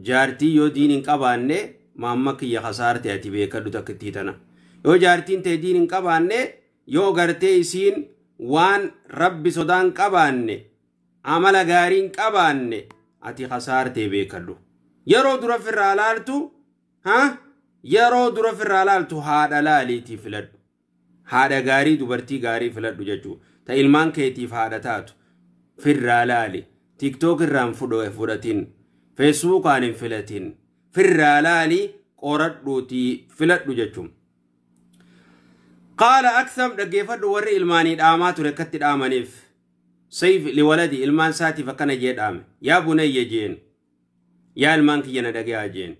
jaartii yoo diin hin qabaanne maamma kiyya khasaarte ati beekadhu takkitti tana yoo jaartiin tee diin hin qabaanne yoo gartee isiin waan rabbi sodaan qabaanne amala gaariin qabaanne ati khasaarte beekadhu yeroo dura firraa laaltu yeroo dura firraa laaltu haadha laaliitii filadhu haadha gaarii dubartii gaarii filadhu jechuu ta ilmaan keetiif haadha taatu firraa laali tiktok irraan fudhatin Facebook aan hin filatin firraa laali qoradhuutii filadhu jechuun qaala aksam dhaggeeffadhu warri ilmaanii dhaamaa ture akkatti dhaamaniif sayf liwaladi ilmaan saatiif akkana jee dhaame yaa bunayya jeen yaa ilmaan kiyya na dhagee jeen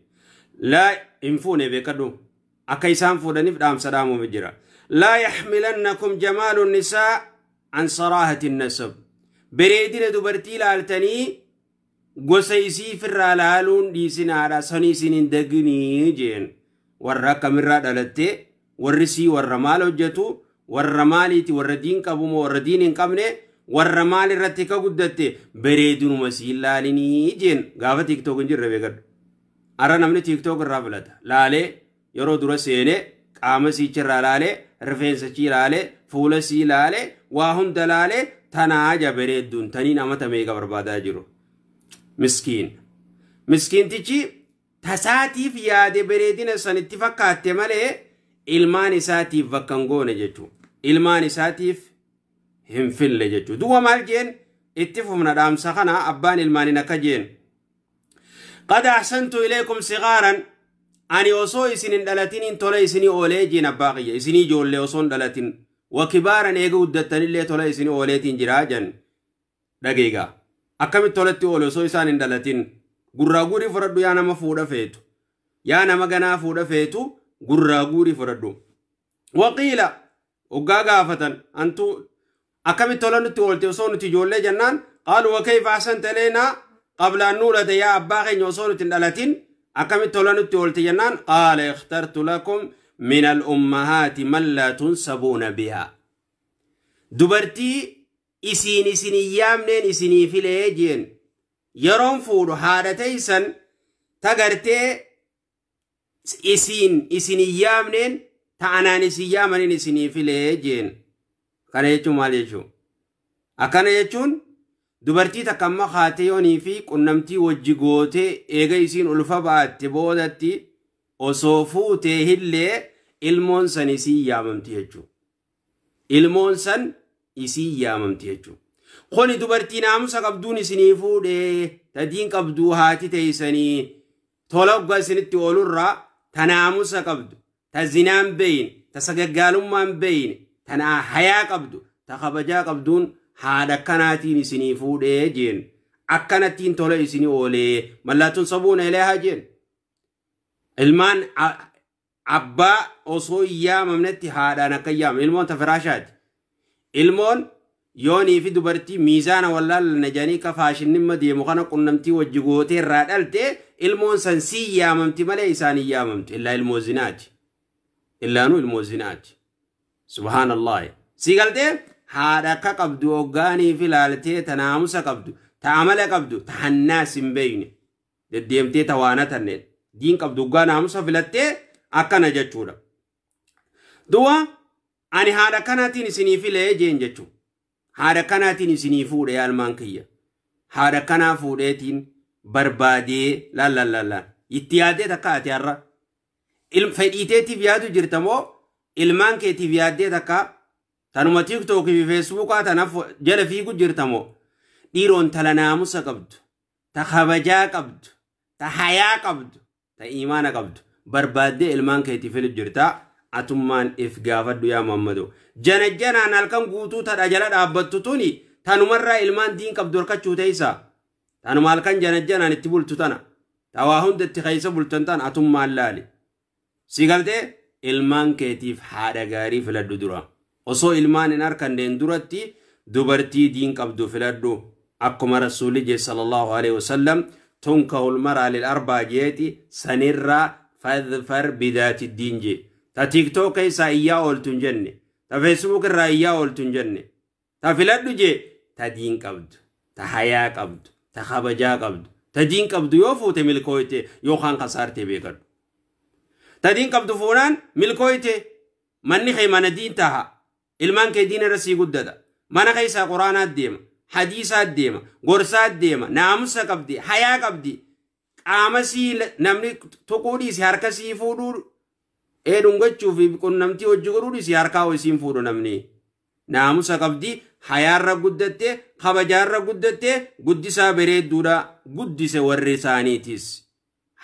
laa hin fuune beekadhu akka isaan fuudhaniif dhaamsa dhaamuuf jira laa yaxmilannakum jamaalu nisaa an saraahati nasab bareedina dubartii laaltanii gosa isii firraa laaluun dhiisinaadha sanii isin hin daginii jeen warra akkamirraa dhalatte warri sii warra maal hojjetu warra maaliiti warra diin qabumoo warra diin hin qabne warra maal irratti ka guddatte bareedinuma sii laalinii jeen gaafa tiktok hin jirre beekadhu ara namni tiktok irraa filata laalee yeroo dura seene qaama siicharraa laalee rifeensa chii laalee fuula sii laalee waa hunda laalee tanaaja bareedduun tanii namata meeqa barbaadaa jiru مسكين تجي تساتيف يادي بريدين سنتي فكات ماله ilmaan isaatiif bakkan goone jechu ilmaan isaatiif hin fille jechu duwa maal jeen itti fufna dhaamsa kana abbaan ilmaanin akka jeen qad ahsantu ilaykum sigaaran ani osoo isinin dhalatin tola isini oolee jeen abbaa qiyya isini ijoollee osoo dhalatin wa kibaaran eega guddattanillee tola isini ooleetiin jiraa jan dhageegaa akkamit tolatti oole osoo isaan hin dhalatin gurraa guurii fudhadhu yaa nama fuudha feetu yaa nama ganaa fuudha feetu gurraa guurii fudhadhu waqiila oggaa gaafatan antu akkamit tola nutti oolte osoo nuti ijoollee jennaan qaalu wa kayfa ahsanta ilayna qabla an nuulada yaa abbaa keenya osoo nuti hin dhalatin akkamit tola nutti oolte jennaan qaala ikhtartu lakum min al-ummahaati man laa tunsabuuna bihaa dubartii isin yaamneen isinii filee jeen yeroon fuudhu haadha teeysan tagartee isin yaamneen ta'anaan isin yaamanin isinii filee jeen kana jechuun maal jechuun akkana jechuun dubartii takka amma haatee yoonii fi qunnamtii wajji gootee eega isin ulfa ba'atte boodatti osoo fuutee hillee ilmoon san isin yaamamti jechuun ilmoon san isii yaamamti jechuudha. Kuni dubartii naamusa qabduun isinii fuudhee tadiin qabduu haati teessanii tola oggaa isinitti oolurraa ta naamusa qabdu ta zinaan beeyin ta sagaggaalummaan beeyin ta hayaa qabdu ta kabajaa qabduun haadha akkanaatiin isinii fuudhee jeen akkanattiin tola isinii oolee mallaatuun sabuuna ilaahaa jeen ilmaan abbaa osoo yaamamnetti haadhaan akka yaamam ilmoon ta firaashaati. ilmoon yoonii fi dubartii miizaana wallaal najanii ka faashinnimma deemu kana qunnamtii wajji gootee irraa dhalte ilmoon san sii yaamamti malee isaanii yaamamti illaa ilmoo zinaati illaanu ilmoo zinaati subhaanallah sii galtee haadha akka qabdu oggaanii fi laaltee ta naamusa qabdu ta amala qabdu ta hannaas hin beeyne deddeemtee ta waana tanneen diin qabdu oggaa naamusa filattee akkana jechuudha duwa ani haadha kanaatiin isinii filee jeen jechuun haadha kanaatiin isinii fuudhe yaalmaan kiyya haadha kanaa fuudheetiin barbaadee laallallallaan itti yaadee takka ati har'a fedhiiteetiif yaadu jirta moo ilmaan keetiif yaaddee takka tanuma tiiktookii fi feesbuukaa tanaaf jala fiigu jirta moo dhiiroon tala naamusa qabdu ta kabajaa qabdu ta hayaa qabdu ta iimaana qabdu barbaaddee ilmaan keetiif filu jirta atummaan if gaafadhu yaa Muhammadu janajjanaan halkan guutuu tadha jala dhaabbattu tuni tanumarraa ilmaan diin qabdu harkachuu teeysa tanuma halkan janajjanaan itti bultu tana tawaa hunda itti keeysa bultan tan atummaan laali si galtee ilmaan keetiif haadha gaarii filadhu dura osoo ilmaan hin harkanneen duratti dubartii diin qabdu filadhu akkuma rasuulli jee sallallahu alaihi wasallam tunkahul maraa lil arbaa jeeti sanirraa fadfar bidaati diin jee ta TikTok isa iyyaa ooltun jenne ta Facebook irraa iyyaa ooltun jenne ta filadhu je ta diin qabdu ta hayaa qabdu ta kabajaa qabdu تدين قبض يوفو تملكويته يوخان خسارته بيقر تدين قبض فونان ملكويته مني خيمان الدين تها ilman ke dina rasi guddada mana kaysa qur'anat deema hadisat deema gorsat deema naamusa qabdi haya qabdi qaamasi namni toqodi si harkasi fuudhu edungachuuf qunnamti hojii godhuudhi si harkaa wasiin fuudhu namni naamusa qabdi hayaarra guddatte kabajaarra guddatte guddisaa bareedduudha guddise warri isaaniitis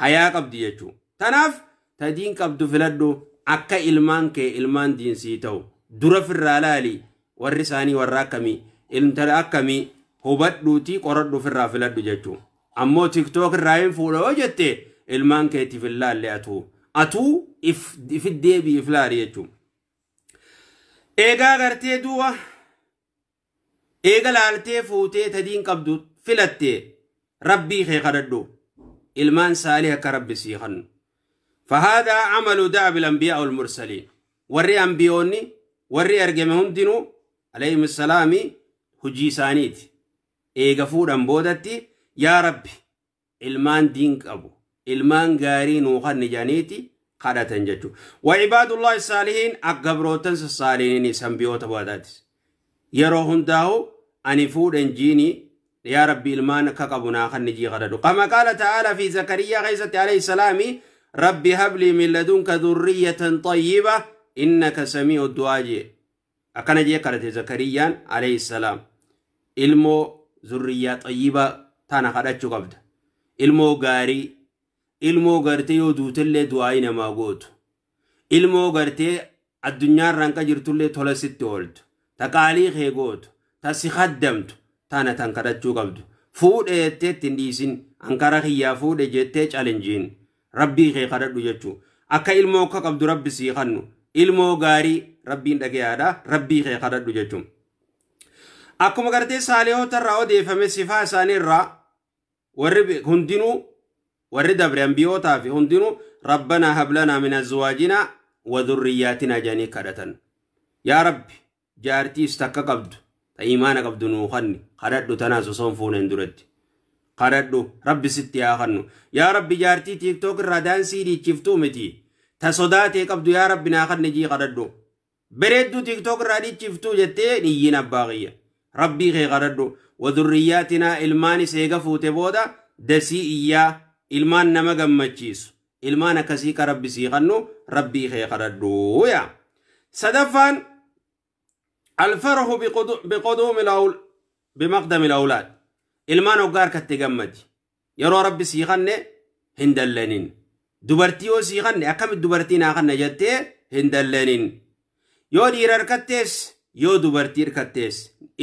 hayaa qabdi jechuu tanaaf tadiin qabdu filadhu akka ilmaan kee ilmaan diinsii ta'u dura firraa laali warri isaanii warra akkamii ilmtala akkamii hubadhuuti qoradhu firraa filadhu jechuu ammoo tiktok irraa hin fuudhoo jette ilmaan keetiif illaalle atuu if deebii if laali jechuu eegaa gartee du'a eega laaltee fuutee tadiin qabdu filattee rabbii kee kadhadhu ilmaan saalih akka rabbi sii kannu فهذا عمل دعب الأنبياء والمرسلين وري أنبيوني وري أرجمهم دينو عليهم السلام هجي سانيت إيغفور أنبودتي يا ربي ilmaan diin qabu ilmaan gaarii nuuqan nijaaniiti kadhatan jechu wa ibaadullahi saalihiin aggabroottan saalihiin sanbiyoota baadaatis yeroo hundaahu ani fuudhan jiini yaa rabbi ilmaan akka qabu naa kan nijii kadhadu kama qaala ta'ala fi zakariyaa keessatti alayhi salaami rabbi habli min ladunka dhurriyatan tayyiba innaka samii'u du'aa jee akkana jee kadhate zakariyaan alayhi salaam ilmoo zurriyaa tayyiba tana kadhachuu qabda ilmoo gaarii ilmoo gartee yoo duutellee du'aa namaa gootu ilmoo gartee addunyaa ranqa jirtullee tola sitti ooltu taqaalii kee gootu tasi khaddamtu tana tan kadhachuu qabdu fuudheettee ittiin dhiisin ankara kiyyaa fuudhe jettee chalenjiin rabbii kee kadhadhu jechuu akka ilmoo akka qabdu rabbi sii kannu ilmoo gaarii rabbiin dhagayaadha rabbii kee kadhadhu jechuu akkuma gartee saalihoota irraa odeeffame sifaa isaanii irraa warri hundinuu warri dabre anbiyootaa fi hundinuu rabbana hab lana min azwaajina wa dhurriyaatina janii kadhatan yaa rabbi jaartiis takka qabdu ta iimaana qabdu nuu kanni kadhadhu tanaas osoon fuuneen duratti kadhadhu rabbi sitti yaa kannu yaa rabbi jaartii tiktok irraa daansii dhiichiftuu miti ta sodaatee qabdu yaa rabbi naa kanni jii kadhadhu bereedduu tiktok irraa dhiichiftuu jettee niyyiin abbaa qiyya rabbii kee kadhadhu wa dhurriyaatina ilmaanis eega fuute booda dasii iyyaa ilmaan nama gammachiisu ilmaan akkasii ka rabbi sii kannu rabbii kee kadhadhu yaa sadaffaan الفرح بمقدم الأولاد ilmaan hoggaar katte gammadi yeroo rabbi sii kanne hin dallanin dubartii yoo sii kanne akkamit dubartii naa kanna jettee hin dallanin yoo dhiira harkattees yoo dubartii harkattees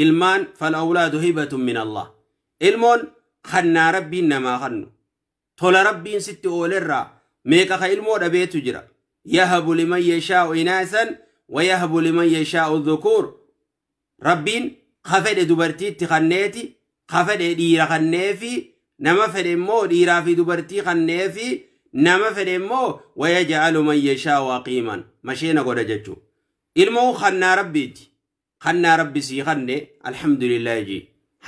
ilmaan fal awlaadu hibatun min Allah ilmoon kannaa rabbiin namaa kannu tola rabbiin sitti oolerraa meeqa ka ilmoo dhabeetu jira yahabu liman yashaa'u inaasan wa yahabu liman yashaa'u dhukuur rabbiin kafedhe dubartiitti kanneeti kafedhe dhiira kanneefi nama fedhe immoo dhiiraa fi dubartii kanneefi nama fedhe immoo wayaj'alu man yashaa'u aqiiman masheena godha jechuu ilmoo kannaa rabbiiti kannaa rabbi sii kanne alhamdulillah ji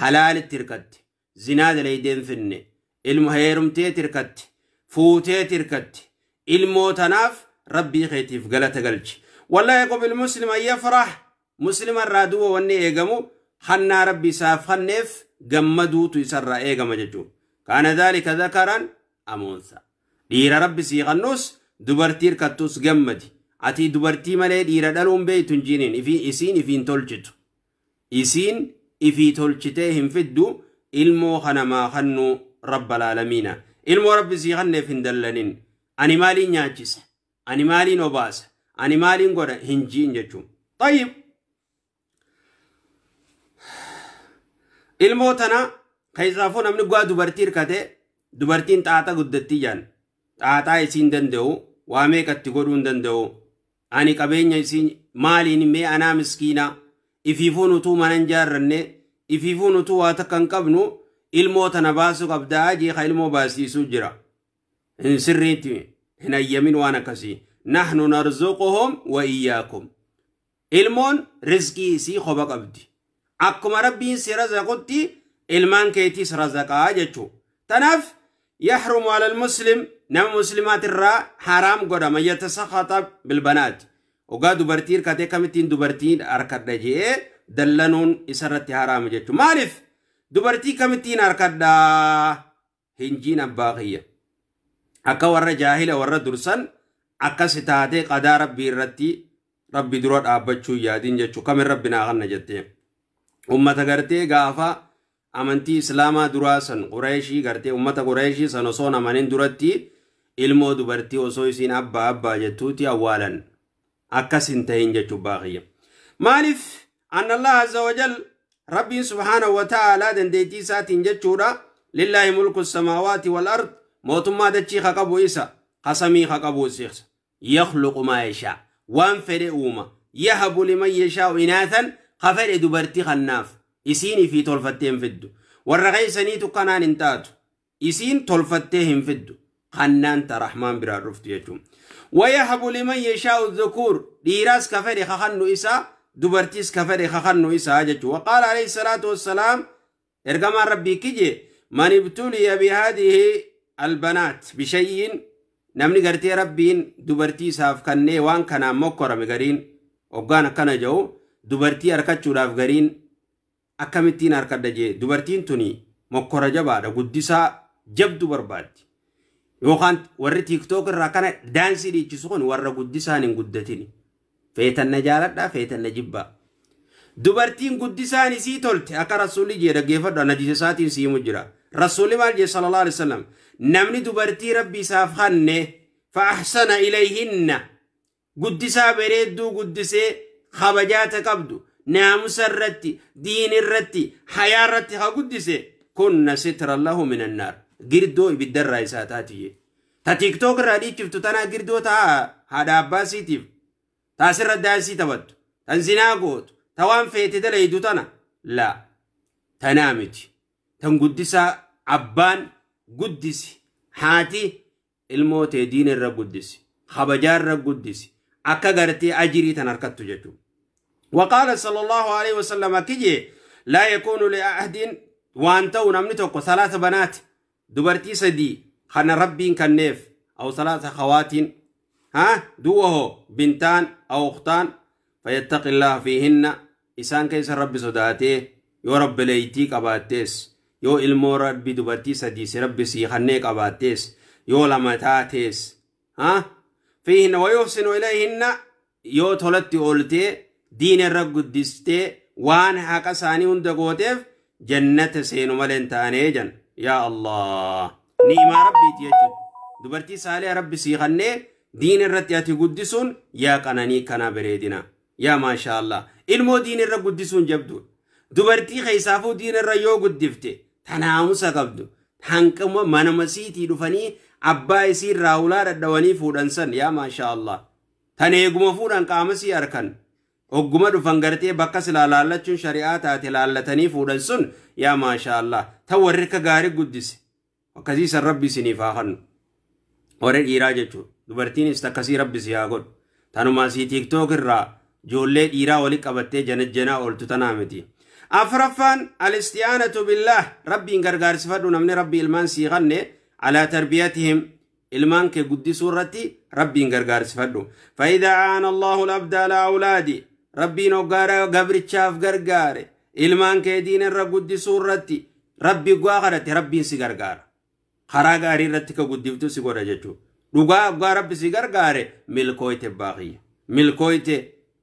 halaalitti hirkatte zinaa dalaydeen finne ilmo heerumtee tirkatte fuutee tirkatte ilmoo tanaaf rabbii keetiif galata galchi wallahi qabil muslim an yafrah مسلم الرادو واني ايغمو خنا ربي ساف خنف غمدو تو يسرى ايغم ججو كان ذلك ذكرا امونسا دير ربي سيغنوس دبرتير كتوس غمدي اتي دبرتي مالي دير دالون بيتون جينين افي اسين افين تولجتو اسين افي تولجتهم فدو علمو خنما خنو رب العالمين علمو ربي سيغنف هندلنين اني مالي نياجس اني مالي نوباس اني مالي نغودا هنجين ججو طيب ilmootana kaysaafoo namni gwa dubartii hirkate dubartiin xaaxa guddatti jaan xaaxaa isiin danda'u waa meeqatti godhuu hin danda'u ani qabeenya isiin maaliin mee anaa miskiina ifiifuun utuu mana hin jaarranne ifiifuun utuu waa takka hin qabnu ilmootana baasuu qabdaa jeeqa ilmoo baasiisuu jira hin sirriitti hin ayyamin waan akkasii nahnu narzuquhum wa iyyaakum ilmoon rizqii isii qoba qabdi akkuma rabbiin si razaqutti ilmaan keetis razaqaa jechuu تنف يحرم على المسلم نم مسلمات الراء حرام قد ما يتسخط بالبنات وقاد دبرتين كاتي كمتين دبرتين أركد جيه دلنون إسرت حرام جيتو مالف دبرتي كمتين أركد هنجين باقية أكا ور جاهل ور درسان أكا ستاتي قدا ربي رتي ربي درود أبتشو يادين جيتو كمن ربنا غن جتين أمتا غرتي غافا أمنتي إسلاما دراسن قريشي غرتي أمتا قريشي سنصون أمانين درتي ilmoo dubartii osoo isiin abbaa jettuuti awwaalan akkasin ta'in jechuu baaqiya maaliif anna Allah azza wa jal rabbiin subhaanahu wa ta'ala dandeettii isaatiin jechuudha lillahi mulku samaawaati wal ard mootummaa dachii qabu isa qasamii qabu isa yakhluqu maa yashaa waan fedhe uuma yahabu liman yashaa'u inaathan qafedhe dubartii kannaaf isiin fi tolfatteen fiddu warra qaysaniitu kanaan hin taatu isiin tolfattee hin fiddu خنان ترحمان برا رفت يجوم ويهب لمن يشاء الذكور ديراس كفر خخنو إسا دبرتيس كفر خخنو إسا جتو وقال عليه الصلاة والسلام إرقام ربي كجي من ابتلي بهذه البنات بشيء نمني قرتي ربين دبرتيس هافكني وان كان مكرم قرين وقانا كان جو دبرتي أركتشو لافقرين أكامتين أركد جي دبرتين توني مكرم جبادة قدسا جبدو برباد يوخان ورّي تيك توك الراكانة دانسي دي جسون ورّا قدسان قدتيني فيتن نجالة فيتن نجبا دبرتين قدسان سي تولت أكا رسولي جيرا جيفر نجساتين سي مجرى رسولي مالجي صلى الله عليه وسلم نمني دبرتي ربي سافخن فأحسن إليهن قدسا بريدو قدسي خبجات قبدو ناموس الرتي دين الرتي حياة الرتي قدسي كن ستر الله من النار girdoo ibiddarraa isaa taatiye ta tiktok irraa dhiichiftu tanaa girdoo taa haadha abbaasiitiif taasirra daansii taphattu tan zinaa gootu ta waan feete dalaydu tana laa tanaa miti tan guddisaa abbaan guddisi haati ilmoo tee diin irra guddisi kabajaa irra guddisi akka gartee ajirii tan harkattu jechuudha وقال صلى الله عليه وسلم كجي لا يكون لأحد وانتو نمني توقو 3 بنات دبرتي سدي خنا ربين كنيف أو 3 خواتين دوه بنتان أو أختان فيتقي الله فيهن إسان كيس رب صداته يو رب ليتيك أباتيس يو إلمو ربي دبرتي سدي سربي سي خنيك أباتيس يو لمتاتيس فيهن ويحسن إليهن يو تولتي أولتي دين الرب قدستي وان حقا ساني هندقوتيف جنة سينو ملنتاني جن يا الله نيما ربي تيجد دبرتي سالي ربي سيخني دين الرتياتي قدسون يا قناني كنا بريدنا يا ما شاء الله إلمو دين الرب قدسون جبدو دبرتي خيسافو دين الريو قدفتي تناوسا قبدو حنكم منمسيتي دفني أبا يسير راولا ردواني فودنسن يا ما شاء الله تنيقم فودن قامسي أركن وقما دفنغرتي بقس لالالتشن شريعات لالتني فودنسن يا ما شاء الله تورك غاري قدس وكذيس الرب سنفاخن ورد إيراجتو دبرتين استكسي رب سياغد تانو ما سي تيك توك الرا جولي إيرا ولك أبتي جنت جنا أولتو تنامتي أفرفان الاستعانة بالله ربي انقرقار سفردو نمني ربي إلمان سيغني على تربيتهم إلمان كي قدس ورتي ربي انقرقار سفردو فإذا عان الله الأبد على أولادي ربي نقارا قبر الشاف قرقاري إلمان كي دين الرقود سورتي ربي قاقرتي ربي سيقرقار خراقاري رتك قدفتو سيقورا جاتو لقا ربي سيقرقاري ملكويت باقي ملكويت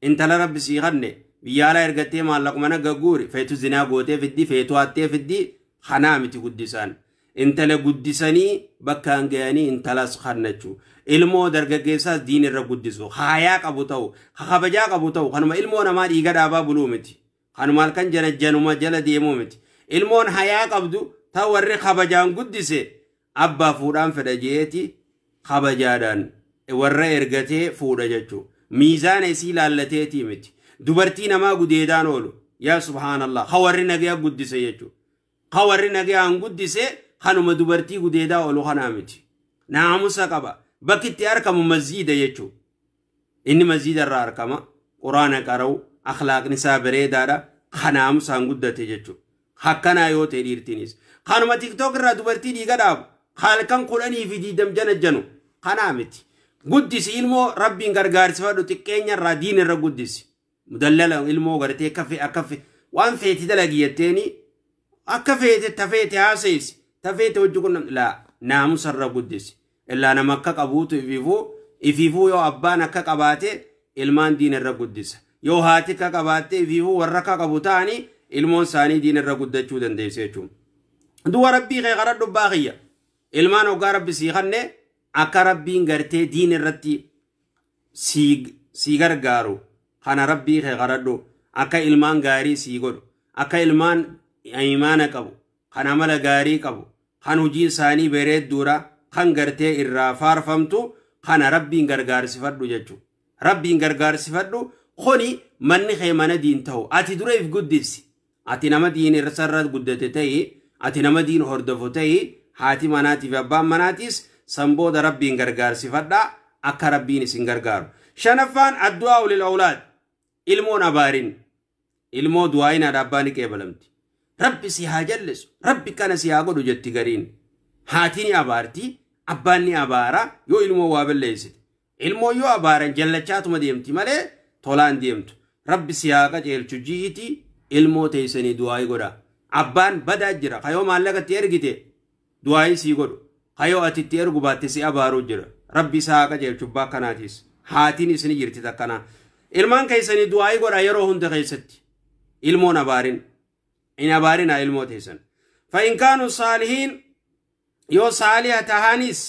انت لربي سيغني بيالا ارغتي مالك منا قاقوري فيتو زنا قوتي في الدي فيتو آتي في الدي خنامتي قدسان انت لقدساني بكان قياني انت لسخرنتو ilmoo dargaggeessaas diin irra guddisu hayaa qabu ta'u kabajaa qabu ta'u kanuma ilmoo namaa dhiiga dhaabaa buluu miti kanuma halkan janajjanuma jala deemuu miti ilmoon hayaa qabdu ta warri kabajaan guddise abbaa fuudhaan fedha jeeti kabajaadhaan warra ergatee fuudha jechuu miizaana isii laallateetii miti dubartii namaa gudeedaan oolu yaa subhaanallah hawarri nagaya guddise jechuu hawarri nagayaan guddise kanuma dubartii gudeedaa oolu kanaa miti naamusa qaba بكتي أركم مزيدة يجو إني مزيدة راركما قرآن قرأو أخلاق نساء بريدارا خنام سانقودة يجو hakkana yoo ta'e dhiirtinis kanuma tiktok irraa dubartii dhiiga dhaabu halkan kudhanii fi 20 jana janu kana miti guddisi ilmoo rabbiin gargaarsifadhu xiqqeenya irraa diin irra guddisi mudallala ilmoo gartee akka waan feeti dalagiyatteeni akka feete tafeete haaseesi tafeete hojii kun la naamusa irra guddisi illaa nama akka qabuutu ifiifuu yoo abbaan akka qabaate ilmaan diin irra guddisa yoo haati akka qabaate ifiifuu warra akka qabu ta'anii ilmoon isaanii diin irra guddachuu dandeessu jechuudha. Du'a rabbii kee qaradhu baaqiyya ilmaan ogaa rabbi sii kanne akka rabbiin gartee diin irratti sii gargaaru kana rabbii kee qaradhu akka ilmaan gaarii sii godhu akka ilmaan imaana qabu kan amala gaarii qabu kan hojii isaanii bareedduudha kan gartee irraa faarfamtu kana rabbiin gargaarsifadhu jechuudha. Rabbiin gargaarsifadhu kuni manni kee mana diin ta'u ati dura if guddisi ati nama diin irra guddate ta'e ati nama diin hordofu ta'e haati manaatiif fi abbaan manaatis sanbooda rabbiin gargaarsifadha akka rabbiin isin gargaaru. Shanaffaan addu'aa ulil awlaad ilmoon abaarin ilmoo du'aayin abbaan ni qeebalamti. Rabbi si haa jallisu rabbi kana si haa godhu jetti gariin haati ni abaarti abbaan ni abaara yoo ilmoo waa balleessite ilmoo yoo abaaran jallachaatuma deemti malee tolaan deemtu rabbi si haa qajeelchu jiiti ilmoo teessanii du'aayi godha abbaan badaa jira kayoo maallaqatti ergite du'aayi sii godhu kayoo atitti ergu baatte si abaaruu jira rabbi si haa qajeelchu abbaa kanaatis haatiin isini jirti takkana ilmaan keessanii du'aayi godha yeroo hunda keessatti ilmoon abaarin in abaarina ilmoo teessan فإن كانوا صالحين يو صالح تهانيس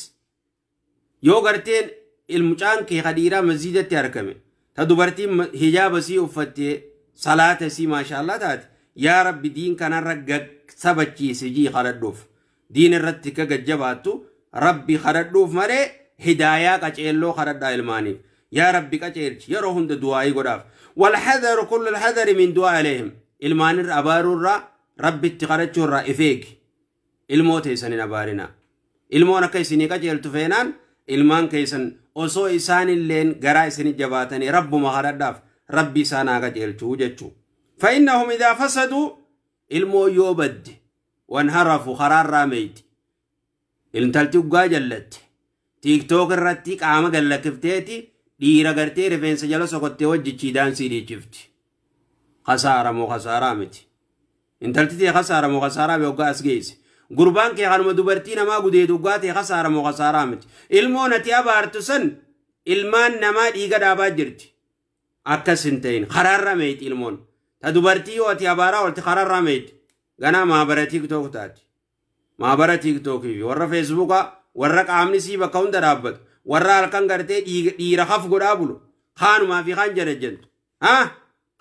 يو غرتين المجان كي خديرة مزيدة تركمه تدبرتي حجاب سي وفتي صلاة سي ما شاء الله تات يا رب دين كان رجع سبتشي سجي خردوف دين الرتك جباتو ربي خردوف مري هدايا كأجلو خرد الماني يا ربي كأجلش يروحون دعائي قراف والحذر كل الحذر من دعاء عليهم المانر أبارورا ربي اتقرتشورا إفيك الموت يسنين أبارنا المونا كيسني كجيل تفينان ilmaan keessan osoo isaan illeen garaa isin jabaatanii rabbuma haradhaaf rabbi isaan haa qajeelchuu jechuu fa'innahum idhaa fasaduu ilmoo yoo badde wan harafu karaarraa meeyti intalti uggaa jallatte tiiktook irratti qaama gallakifteeti dhiira gartee rifeensa jala sokottee wajjichii daansii dhiichifti khasaara moo khasaaraa miti intalti tee khasaara moo khasaaraa mee uggaa as geesse gurbaan kee kanuma dubartii namaa gudeetu gaatee khasaara moo khasaaraa miti ilmoo nati abaartu san ilmaan namaa dhiiga dhaabaa jirti akkas hin ta'in karaarra meeti ilmoon ta dubartii yoo ati abaaraa olti karaarra meeti ganaa maabara tiiktook taati maabara tiiktookii fi warra feesbuukaa warra qaamni sii bakka hunda dhaabbatu warra halkan gartee dhiira haf godhaa bulu kaanumaa fi kaan janajjantu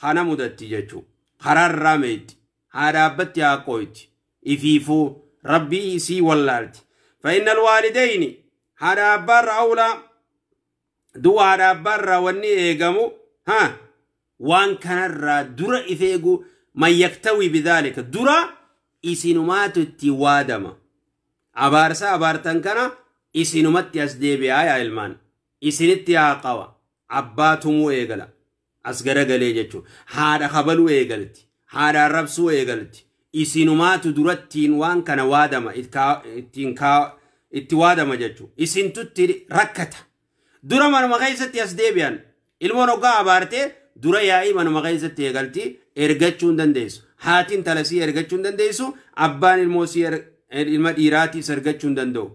kana mudatti jechuu karaarra meeti haa dhaabbatti haa qooyti ifiifuu ربي سي والالت فإن الوالدين هذا بر أولى دو هذا بر وني إيجامو وان كان الرا إفيجو ما يكتوي بذلك درا إسينمات التوادما أبارسا أبارتن كان إسينمات يسدي آيا إلمان إسينت يا قوا أباتمو إيجلا أسجر جليجتو هذا خبلو إيجلت هذا ربسو إيجلت isinumaatu durattiin waan kana waadama itti waadama jechu isintutti rakkata dura manuma keessatti as deebi'an ilmoon hoggaa abaarte dura yaa'ii manuma keessatti eegalti ergachuu hin dandeessu haatiin talasii ergachuu hin dandeessu abbaan ilmoosii ilma dhiiraatiis ergachuu hin danda'u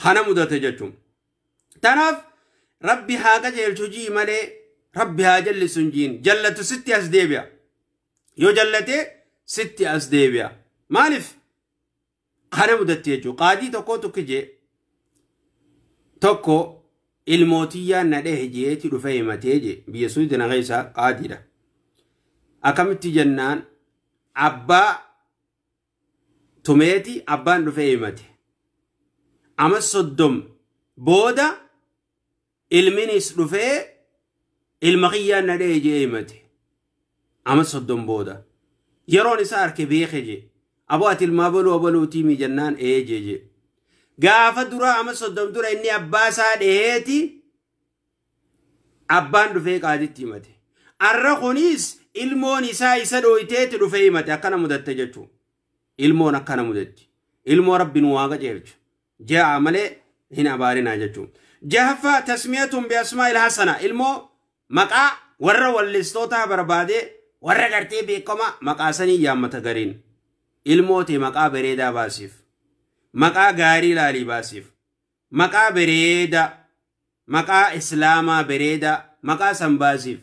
kana mudate jechuun tanaaf rabbi haa qajeelchu jii malee rabbi haa jallisu hin jiin jallatu sitti as deebi'a yoo jallatee ستي أسديبيا مالف خانة مدتيجو قادي توكو توكجي توكو الموتية نديه جيتي رفايمة تيجي بيسودنا غيسا قادرة أكمت جنان أبا توميتي أبان رفايمة أما الصدم بودا المينيس رفاي المغية نديه جيمتي أما الصدم بودا يرون سار كبيخجي أبوات المابلو أبلو تيمي جنان إيجيجي قافة درا أما صدام درا إني أباسا دهيتي أبان رفيق عادي تيمتي الرخونيس ilmoon isaa isa dhoyteeti dhufe himate akkana mudatte jechuun ilmoon akkana mudetti ilmoo rabbiin waaqa jeelchu ja'a malee hin abaarinaa jechuun jahaffaa tasmiyatuun bi'asmaa'il hasana ilmoo maqaa warra wallistoota barbaade warra gartee beekama maqaa sanii yaammata gariin ilmooti maqaa bareedaa baasiif maqaa gaarii laalii baasiif maqaa bareeda maqaa islaamaa bareeda maqaa san baasiif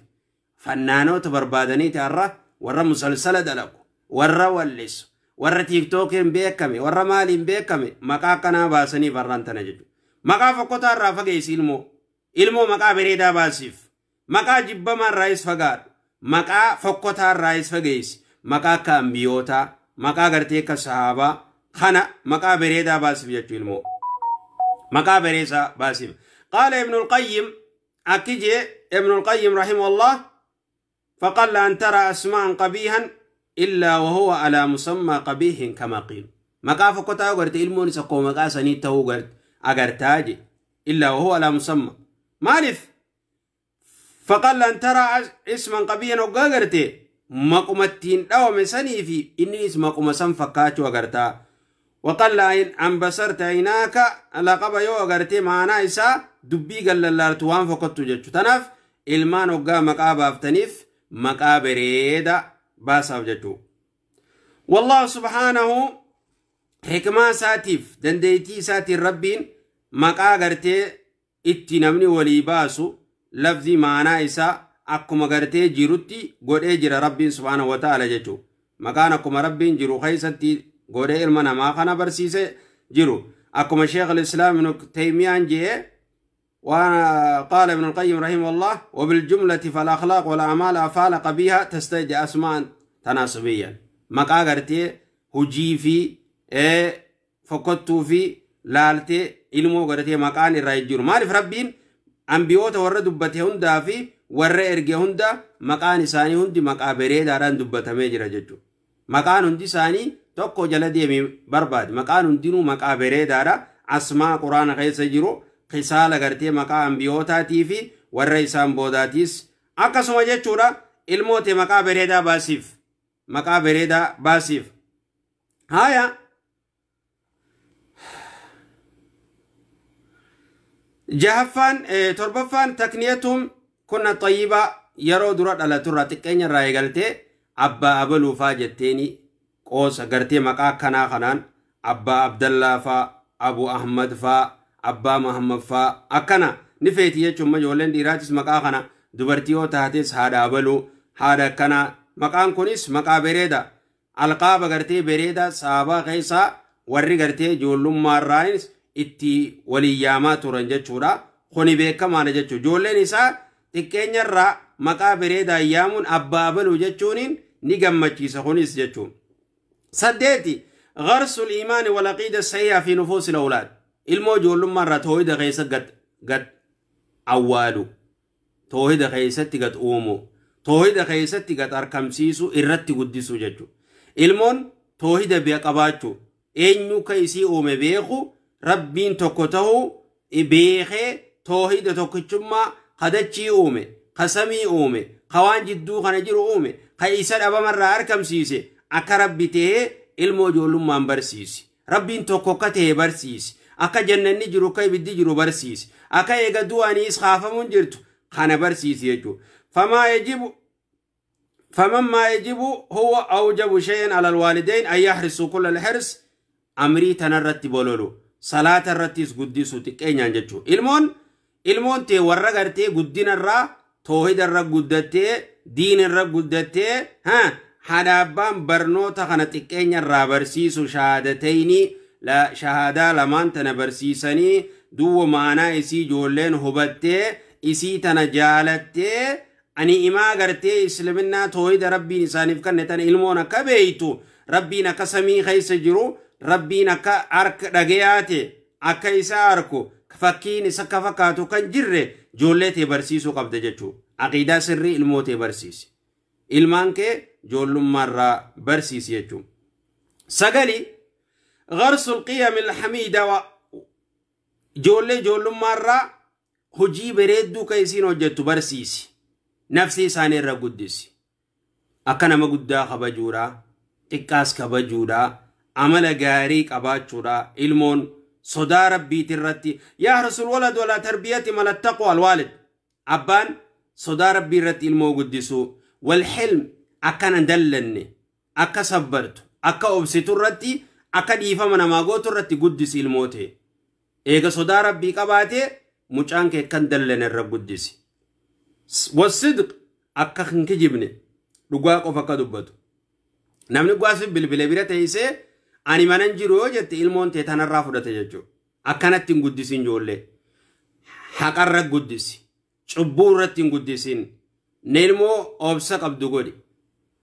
fannaanota barbaadaniiti har'a warra musalsala dalagu warra wallisu warra tiiktookiin beekame warra maaliin beekame maqaa kanaa baasanii barraan tana jechuudha maqaa fokkotaa irraa fageessi ilmoo maqaa bareedaa baasiif maqaa jibbamaa irraayis fagaadhu maqaa fokkotaa irraayis fageessi maqaa akka ambiyootaa maqaa gartee akka sahaabaa kana maqaa bareedaa baasiif jechuudha ilmoo maqaa bareesaa baasiif qaala ibnul qayyim akkijee ibnul qayyim rahimahullah فقل أن ترى أسماء قبيها إلا وهو على مسمى قبيح كما قيل مقا فقطا قرت علمون سقو مقا سنيته قرت أقرتاج إلا وهو على مسمى معرف فقل أن ترى اسما قبيحا وقرت مقمتين أو مسني في إني اسم مقم سنفكات وقرتا وقل أن بصرت عيناك لقب يو قرت معنا إسا دبي قل اللارتوان فقط جدت تنف إلمان وقا مقا بافتنف مقا بريدا باسا وجدو والله سبحانه حكما ساتيف دنديتي ساتي الربين مقا قرتي اتنمني ولي باسو لفظي معنا إسا أكما قرتي جيروتي قد إجر ربين سبحانه وتعالى جدو مقا نكما ربين جيرو خيستي قد إلمنا ما خانا برسيسي جيرو أكما شيخ الإسلام ابن تيمية جيه وقال ابن القيم رحمه الله وبالجملة فالأخلاق والأعمال أفعال قبيحة تستدعي أسماء تناسبيا مقا قرتي هجي في فقدتو في لالتي علمو قرتي مقان الرأيجور مالف ربين أنبيوت ورى دبته هندا في ورى إرقى هندا مقان ساني هندي مقا بريد أران دبته ميجر ججو مقان هندي ساني توقو جلدي من برباد مقان هندينو مقا بريد أرى أسماء قرآن غيث جرو خسالة قرتي مقا أنبيوتاتي في والرئيسان بوداتيس أكسو جيشورا الموت مقا بريدا باسيف مقا بريدا باسيف هايا جهفان تربفان تكنيتهم كنا طيبة يرو درات على ترى تكين الرأي قلتي أبا أبلو فاجتيني قوس قرتي مقا كنا خنان أبا عبد الله فا أبو أحمد فا أبا محمد فا أكنا نفيتي يجوم مجولين ديراتيس مقا خنا دبرتيو تحتيس هذا أبلو هذا كنا مقام كونيس مقا بريدا القاب غرتي بريدا صحابة غيسا ورّي غرتي جولم ماراينس itti waliyyamaa turan jechuudha kuni beekamaadha jechuudha ijoolleen isaa xiqqeenyarraa maqaa bareedaa yaamuun abbaa baluu jechuuniin ni gammachiisa kunis jechuun saddeeti غرس الإيمان والعقيدة الصحيحة في نفوس الأولاد الموجود لما را توحيد غيسة قد أولو توحيد غيسة قد أومو توحيد غيسة قد أركم سيسو إرت قدسو ججو المون توحيد بيقباتو إنو كيسي أومي بيخو ربين توكوتو إبيخي توحيد توكتشما قدتشي أومي قسمي أومي خوان جدو خنجر أومي قيسر أبا مرة أركم سيسي أكا ربته الموجود لما برسيسي ربين توكوكته برسيسي أكا جنن جرو كي بدي جرو برسيسي أكا يقدو أنيس خافة من جرتو خانا برسيسي يجو فمما يجب هو أوجب شيء على الوالدين أن يحرصوا كل الحرص أمري تنرتي بولولو صلاة الرتيس قدسو تكين ينجتشو المون تي ورغرتي قدين الرا توحيد الرا قدتي دين الرا قدتي حدابان برنوتا خانا تكين الرا برسيسو شهادتيني لا شهادة لمان تنبرسيساني دو معنا اسي جولين هبتي اسي تنجالتي أني إما غرتي إسلامنا توحيد ربي نسانيف كنتان علمونا كبيتو ربي نكسمي خيس جرو ربي نكا أرك رجياتي أكيسا أركو فكين سكفكاتو كان جرّ جولتي برسيسو قبض جتشو عقيدة سري الموتي برسيس المانك جولم مرة برسيس يجو سقالي غرس القيم الحميدة جولم مرة هجي بريدو كيسين وجدتو برسيسي نفسي ساني الرقدسي أكنا مقدا خبجورا تكاس خبجورا عمل غاريك أباتشورا علمون صدا ربي ترتي يحرس الولد ولا تربية مال التقوى الوالد أبان صدا ربي رتي المو قدسو والحلم أكا ندلني أكا صبرت أكا أبسط رتي أكا ديفا من ما قوت رتي قدس الموتي إيغا صدا ربي قباتي مجانك كان دلن الرب قدسي والصدق أكا خنك جبني رقاق وفاقا دبتو نمني قواسف بالبلبيرة تيسي أني مننجرو جت علمون تيتان الرافودة تججو أكانت تنقدسين جولي حقر قدسي شبور تنقدسين نلمو أبسق أبدو قولي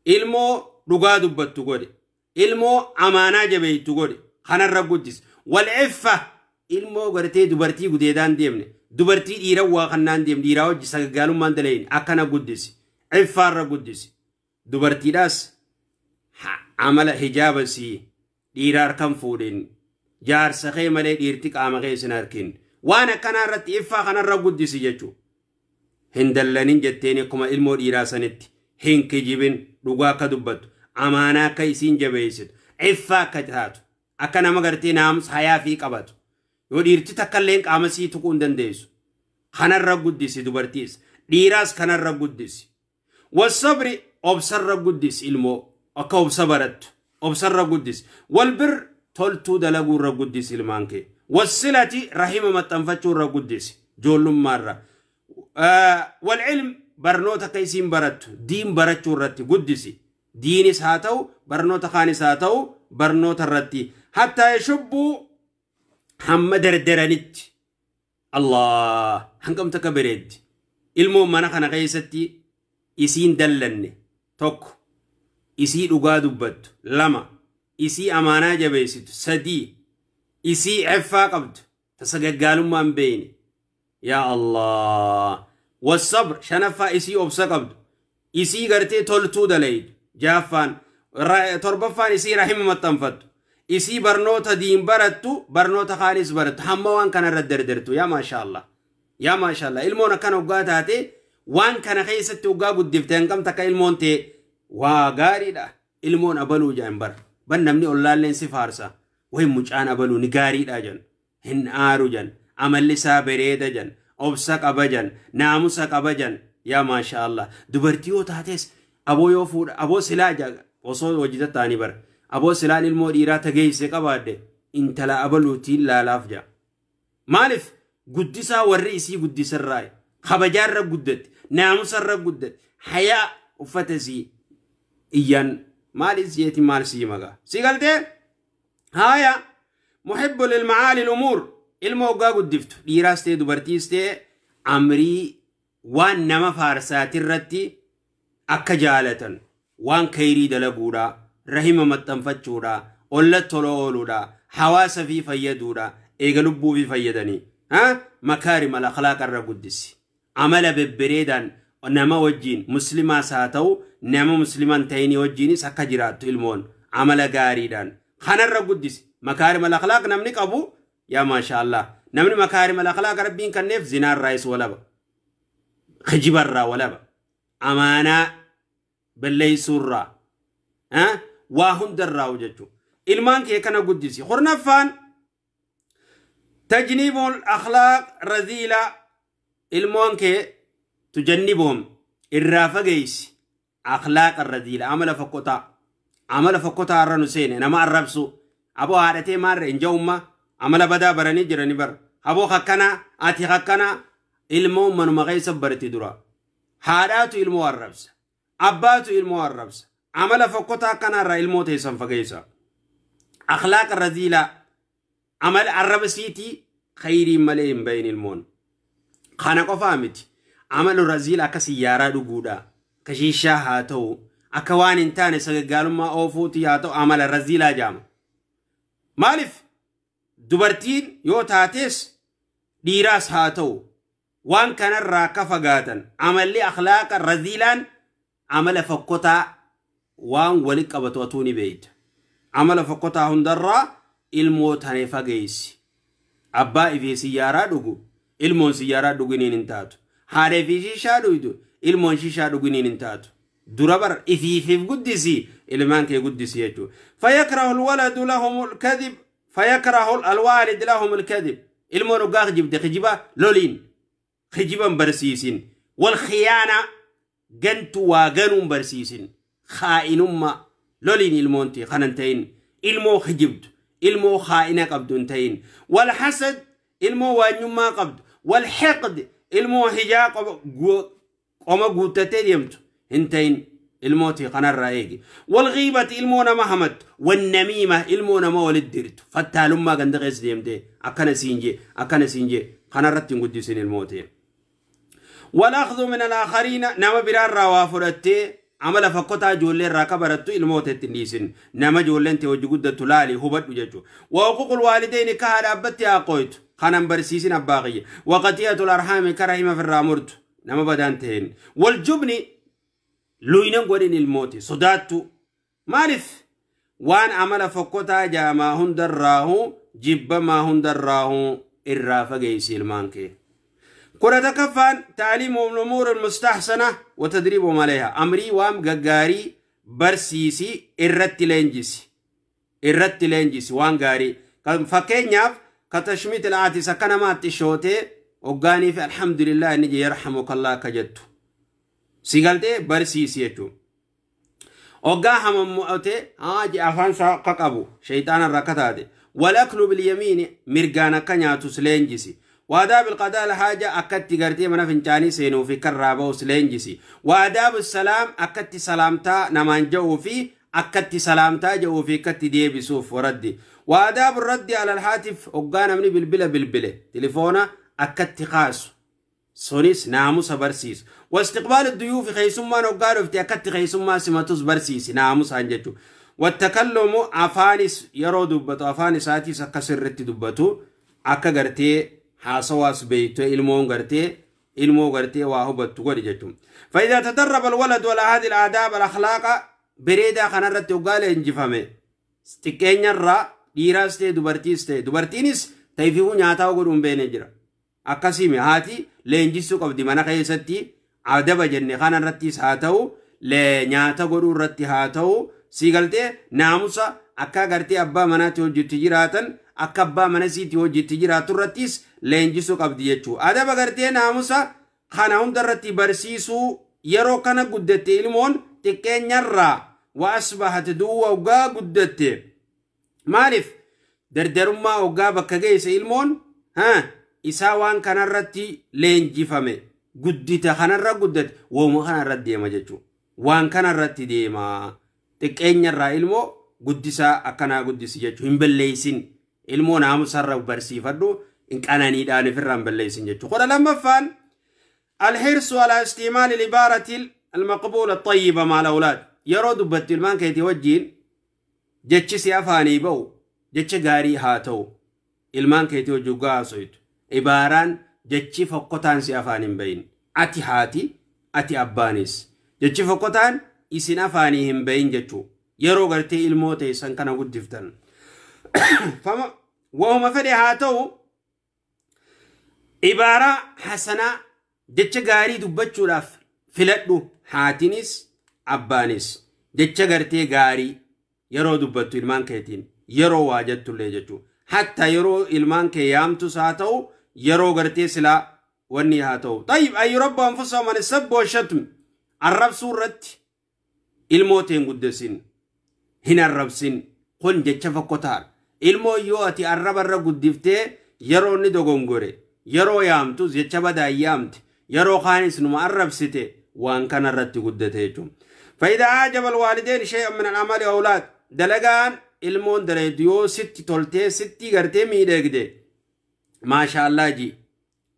علمو رقا دبتو قولي علمو أمانا جبيتو قولي خانا الرب قدس والعفة علمو قرتي دبرتي قديدان ديمني دبرتي إيروا خنان ديم ديراو جسا قالوا ماندلين أكانا قدسي عفة الرب قدسي دبرتي داس عمل حجاب سي ديرار كم فودين جار سخي ملي ديرتك آمغي سناركين وانا كان رت إفا خنا الرب قدسي جيجو هندلنين جتيني كما علمو ديراسانت هنك جيبين رقا كدبت أمانا كيسين جبيسد عفا كتاتو أكنا مغرتي نامس حيا في قباتو يو ديرتي تكالين قامسي تكون دنديسو خنا الرب قدسي دبرتيس ديراس خنا الرب قدسي والصبر أبصر الرب قدس علمو أكا أبصبرت أبصر الرب قدس والبر تولتو دلقو الرب قدس المانكي والصلة رحمة متنفتشو الرب قدس جولم مرة والعلم برنوتا كيسين برتو دين برتو الرتي قدسي ديني ساتو برنوتا خاني ساتو برنوتا الرتي حتى يشبو حمد الدرانيت الله حنكم تكبريد علمو منخنا غيستي إسين دلني توك إسي رقا دبت لما إسي أمانا جبيسيت سدي إسي عفا قبت تسققالوا من بيني يا الله والصبر شنفا إسي أبسا قبت إسي قرتي تولتو دليد جافان تربفان إسي رحمة متنفت إسي برنوتا دين برتو برنوتا خالص برتو حموان كان ردردرتو يا ما شاء الله يا ما شاء الله علمونا كانوا قاتاتي وان كان خيست وقا قدفتين كم تكا علمون تي وغاري دا علمون أبلو جانبر بان نمني الله لين سفارسا وهم مجان أبلو نغاري دا جن هن آرو جن عمل لسا بريد جن أبسك أبجن ناموسك أبجن يا ما شاء الله دبرتيو تاتيس أبو يوفور أبو سلاجا وصول وجدت تاني بر أبو سلال المود إيرا تغيسي قباد انتلا أبلو تيل لا لافجا مالف قدسا والرئيسي قدس الرأي خبجار رب قدت ناموس الرب قدت حياء وفتسي إيان مالي زيتي مال سيمغا سيقلتي هايا محب للمعالي الأمور الموقع قدفتو ديراستي دبرتيستي عمري وان نما فارسات الرتي أكا جالة وان كيري دلقودا رحمة متنفتشودا أولت طلولودا حواس في فيدودا إيقلبو في فيدني ها مكارم الأخلاق الرب قدسي عمل ببريدان نما وجين مسلما ساتو نما مسلمان تيني وجيني سكا جراتو المون عمل غاريدان خانا الرب قدسي مكارم الأخلاق نمنك أبو يا ما شاء الله نمني مكارم الأخلاق ربين كنف زنار رايس ولبا خجبر را ولبا أمانا باللي سورة ها واهن در راو جتو إلمان كي كان قدسي خورنفان تجنيب الأخلاق رذيلة إلمان كي تجنبهم الرافقيس أخلاق الرذيلة عمل فقطة الرنسين نما الربسو أبو عادتي مار إنجوما عمل بدا براني جراني بر أبو خكنا آتي خكنا إلمو من مغيس برتي درا حاداتو إلمو الربس أباتو إلمو الربس عمل فقطة كنا را إلمو تيسن فقيسا أخلاق الرذيلة عمل الربسيتي خيري مليم بين المون خانا قفامتي عمل الرذيلة كسيارة دقودا كشيشة هاتو أكوان انتاني سقالوا ما أوفوتي هاتو عمل الرذيلة جام مالف دبرتين يو تاتيس ديراس هاتو وان كان الراكا فقاتا عمل لي أخلاق الرذيلان عمل فقطة وان ولك أبطوتوني بيت عمل فقطة هندرة الموت هني فقيس أبا في سيارة دقو المون سيارة دقو نين انتاتو هاري في شيشة دويدو المون شيشة دقو نين انتاتو دربر إثيف قدسي إلمان كي قدسي يجو فيكره الولد لهم الكذب فيكره الوالد لهم الكذب المونو قاق جبت خجبا لولين خجبا برسيسين والخيانة جنت واغنون برسيسين خائن ما لولين المونتي خننتين المو خجبت المو خائنة قبدونتين والحسد المو وانيما قبد والحقد المو هجاق وما قوتتين يمت انتين الموتي قنر رايقي والغيبة المونا محمد والنميمة المونا مولد ديرت فتالما قندغيس ديمتي أكنا سينجي قنرت قدسين الموتي والأخذ من الآخرين نما برار روافرتي عمل فقطع جولين راكبرتو الموت التنيسين نما جولين توجد تلالي هبت بججو وحقوق الوالدين كهل أبتي أقويت خانم برسيسين أباغي وقتية الأرحام كرهيمة في الرامرت نما بدانتين والجبن لوينن قولين الموت صداتو مالف وان عمل فقطع جاما هندراهو جب ما هندراهو الرافة جيسي المانكي كرة كفان تعليم الأمور المستحسنة وتدريبهم عليها أمري وام غاري برسيسي الرت لينجسي وان غاري فكين ياف كتشميت العاتسة كنمات شوتي وقاني في الحمد لله نجي يرحمك الله كجدت سيقالتي برسيسي يجو وقاها من مؤتي آجي أفان ققبو شيطان الركتاتي والأكل باليمين مرقانا كنياتو سلينجسي وآداب القضاء الحاجة أكدت قرتي من فنجاني سينو في كرابة وسلينجسي وآداب السلام أكدت سلامتا نمان جو في أكدت سلامتا جو في كدت دي بسوف وردي وآداب الرد على الهاتف أقانا مني بالبلة تليفونا أكدت خاص سونيس ناموس برسيس واستقبال الضيوف خيسما نقارف أكدت خيسما سمتوس برسيس ناموس هنجتو والتكلم أفانس يرو دبتو أفانساتي سكسرت دبتو أكا قرتي حاسواس بيتو علمو غرتي واهبت غرجتم فإذا تدرب الولد ولا هذه الآداب الأخلاق بريدا خنرت وقال انجفمه استكين الرا ديراستي دوبرتينس تيفيو نياتا وغدون بينجرا أكاسيمي هاتي لينجسو قبدي منا خيستي عدب جنة خنرتيس هاتو لنياتا غدون رتي هاتو سيغلتي ناموسا أكا غرتي أبا مناتي وجدت جراتن أكبا منسيتي وجدت جراتو رتيس لينجسو قبدي يجو أدب غرتي ناموسا خانهم درتي برسيسو يرو كان قدت علمون تكين يرى وأصبحت دوا وقا قدت مالف دردرما وقا بكاقيس علمون إساوان كان رتي لينجي فمي قدت خان قدت وما خان رت ديما ججو وان كان رت ديما تكين يرى علمو قدسا أكنا قدس ججو هم بالليسين علمو ناموسا رب برسي فدو إن كان نيدان فران بالليسين ججو قول لما فان الحرص على استعمال العبارة المقبولة الطيبة مع الأولاد يرو دبت المان كي توجين جتش سيافاني بو جتش غاري هاتو المان كي توجو قاسويت عباران جتش فقطان سيافاني بين أتي هاتي أتي أبانيس جتش فقطان إسن أفاني هم بين جتشو يرو غرتي الموت إسان كان قد دفتن فما وهم فدي هاتو عبارة حسنة جتش غاري دبتشو لاف فلدو هاتينيس أبانيس جتش غرتي غاري يرو دبتو المان كيتين يرو واجدتو ليجتو حتى يرو المان كي يامتو ساتو يرو غرتي سلا وني هاتو طيب أي رب أنفسهم من السب والشتم الرب سورة الموتين قدسين هنا الرب سين قن جتش فقطار المو يواتي الرب قدفتي يرو ندو غنغوري يرو يامتو جتش بدا يامت يرو خانس نما الرب ستي وان كان الرد قدتيجم فإذا عجب الوالدين شيئا من العمل أولاد دلقان المون دريديو ستي تولتي ستي غرتي ميدك دي ما شاء الله جي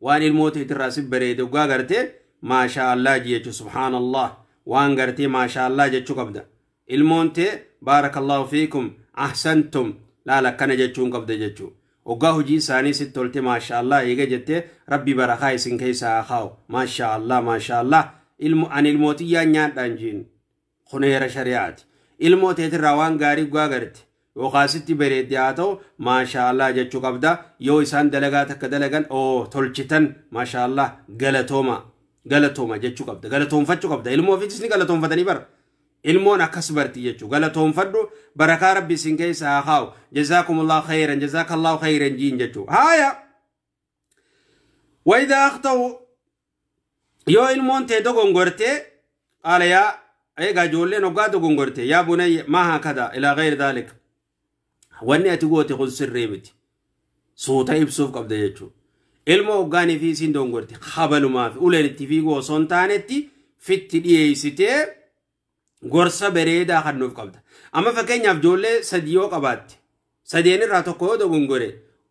وان الموت يتراسب بريدو غرتي ما شاء الله جي يجو سبحان الله وان غرتي ما شاء الله جي قبدا المون تي بارك الله فيكم أحسنتم لا لكنا جيشون قبدا جيشو وقاهو جي ساني ست تولتي ما شاء الله يجي جتي ربي برخاي سنكيسا أخاو ما شاء الله ما شاء الله عن الموتية نيات دانجين خنير شريعات الموت يتراوان غاري غاغرت وقاستي بريدياتو ما شاء الله جچو قبدا يو إسان دلغاتك دلغان او تولچتن ما شاء الله غلطوما galatooma jechuu qabda galatoonfachuu qabda ilmoo ofiitis ni galatoonfatanii bara ilmoon akkas barti jechuu galatoonfadhu barakaa rabbi sin keessa haa jazakumullahu khairan jazakallahu khairan jiin jechuu haya wa idha akhtahu yo ilmoon te dogongorte qala ya eega ijoolleen ogaa dogongorte ya bunayya ma hakada ila ghayr dhalik wanni ati goote kun sirrii miti suuta ibsuuf qabda jechuu ilmo ogaanii fi sin dogongorte khabalumaa fi uleen itti fiigoo son taanetti fitti dhiyeessitee gorsa bareedaa kennuuf qabda amma fakkeenyaaf ijoollee sadii yoo qabaatte sadeen irraa tokko yoo dogongore